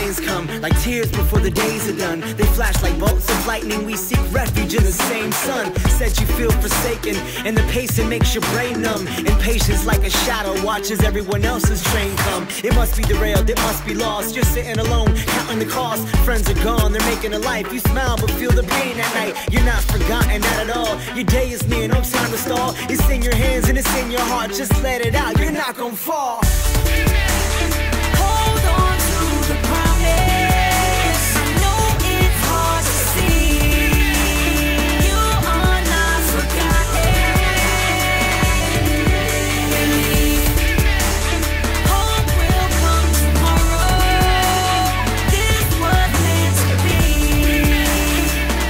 rains come, like tears before the days are done. They flash like bolts of lightning, we seek refuge in the same sun. Said you feel forsaken, and the pacing makes your brain numb. Impatience like a shadow watches everyone else's train come. It must be derailed, it must be lost. You're sitting alone, counting the cost. Friends are gone, they're making a life. You smile but feel the pain at night. You're not forgotten, not at all. Your day is near, no time to stall. It's in your hands and it's in your heart. Just let it out, you're not gonna fall. Hold on to the promise. I know it's hard to see. You are not forgotten. Hope will come tomorrow. This was meant to be.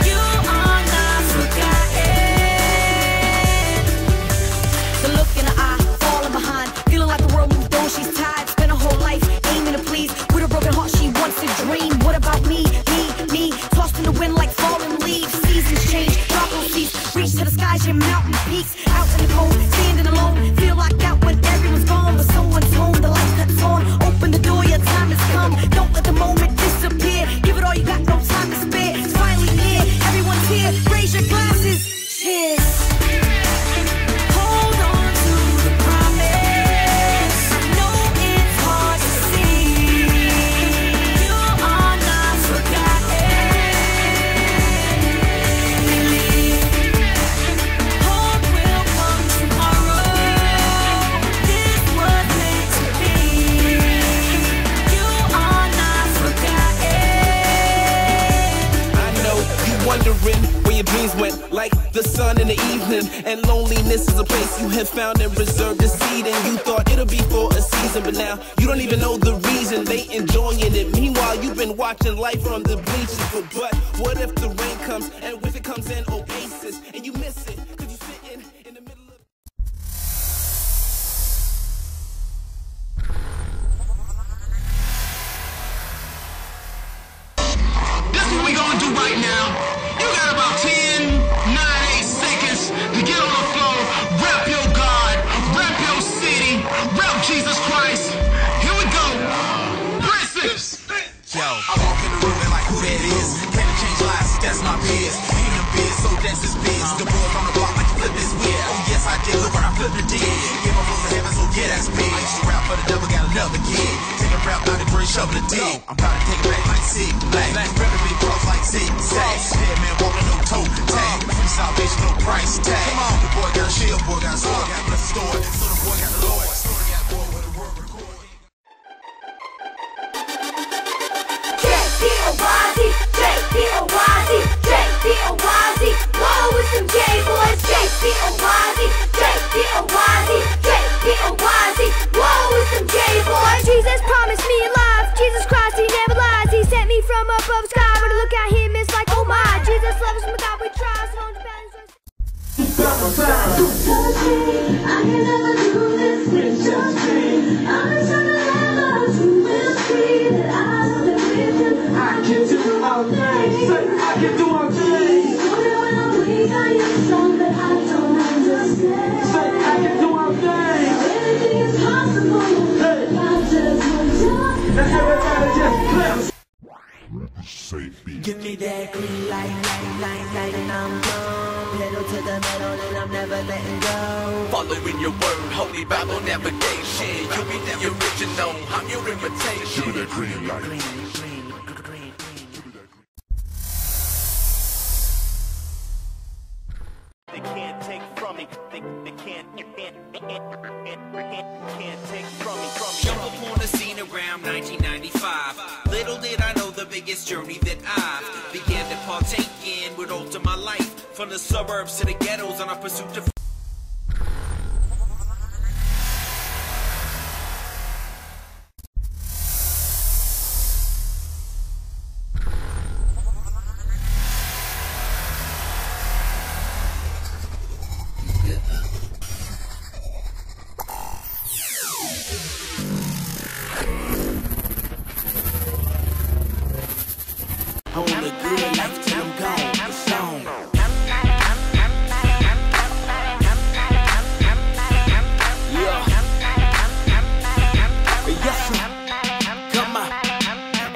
You are not forgotten. The look in the eye, falling behind, feeling like the world moved on. She's tired, spent her whole life aiming to please. With a broken heart, she wants to dream. What about me? Me, tossed in the wind like fallen leaves. Seasons change, drop on seas, reach to the skies, your mountain peaks. Out in the cold, standing alone, feel locked out when everyone's gone. But someone's home, the light cuts on. Open the door, your time has come. Don't let the moment disappear. Give it all you got, no time to spare. It's finally near, everyone's here. Raise your glasses, cheers. Hold on to the promise. I know it's hard to see. You are not forgotten. Hope will come tomorrow. This was meant to be. You are not forgotten. I know you wondering where your dreams went, like the sun in the evening. And loneliness is a place you have found and reserved a seed. And you thought it'll be for a season, but now you don't even know the reason. They enjoying it. Meanwhile, you've been watching life from the bleachers. But what if the rain comes, and with it comes an oasis, and you miss it, cause you sitting in the middle of... This is what we gonna do right now. You got about 10, 9, 8 seconds to get on the floor, rep your God, rep your city, rep Jesus Christ. Here we go. Brinson. Yo, I walk in the room and like, who that is? Can I change lives? That's my biz. Ain't a biz, so that's his biz. The boys on the block like to flip this wheel. Oh yes, I did. Look what I flipped the deal. Give my flows to heaven, so yeah, that's big. I used to rap for the devil, got another kid. Take a rap out the grave, shovel the dig. I'm about to take it back like sick. Black, rep the big cross like sick. Sacks, head man walking no toe tag. Free salvation, no price tag. Come on, the boy got a shield, boy got a sword, got a blessed store. So the boy got the Lord. Story got boy with the word record. J-B-O-Y-Z, J-B-O-Y-Z, J-B-O-Y-Z. Whoa, with some J-boys. J-B-O-Y-Z, J-B-O-Y-Z, J-B-O-Y-Z. Whoa, with some J-boys. Jesus promised me life. Jesus Christ, he never lies. He sent me from above sky. When I look at him, it's like, oh my. Jesus loves me, God, we try. So long as I can never do this with just me. I'm trying to have those who will see that I know the reason I can do all things. I can do all things. When I'm weak, I am strong, but I don't understand. I can do all things. Anything is possible. Hey. God just won't do. Let's everybody just clap. Give me that green light, and I'm gone. Pedal to the metal and I'm never letting go. Following your word, holy Bible navigation. You'll be the original, I'm your imitation. Give me that green light. Green. They can't take from me. They can't take from me. Jump up on the scene around 1995. Little did I know the biggest journey that I began to partake in would alter my life. From the suburbs to the ghettos on a pursuit to I wanna do a life till I'm gone. The song.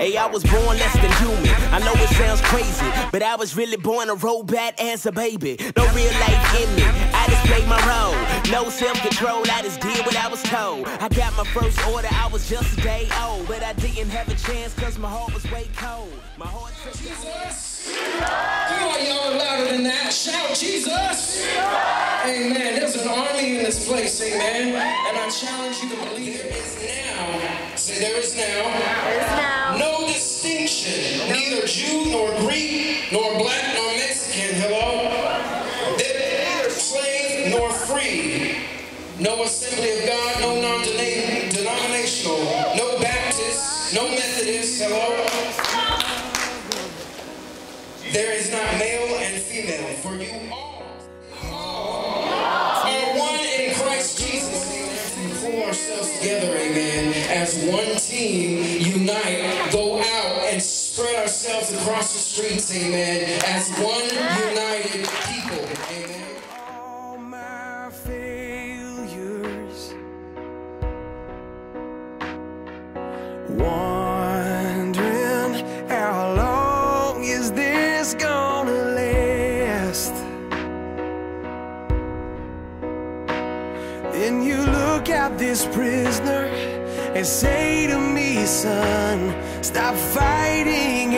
Hey, I was born less than human. I know it sounds crazy, but I was really born a robot as a baby. No real life in me, I just played my role. No self-control, I just did what I was told. I got my first order, I was just a day old, but I didn't have a chance cause my heart was way cold. My heart Jesus! Come on, y'all, louder than that. Shout Jesus! Amen. There's an army in this place, amen. And I challenge you to believe there is now. Say there is now. No distinction. Neither Jew nor Greek, nor black nor Mexican. Hello? Neither slave nor free. No Assembly of God, no non-denominational, no Baptist, no Methodist. Hello? There is not male and female, for you all are one in Christ Jesus. We pull ourselves together, amen, as one team, unite, go out and spread ourselves across the streets, amen, as one united people, amen. All my failures, wondering how long is this gonna last? Then you look at this prisoner and say to me, son, stop fighting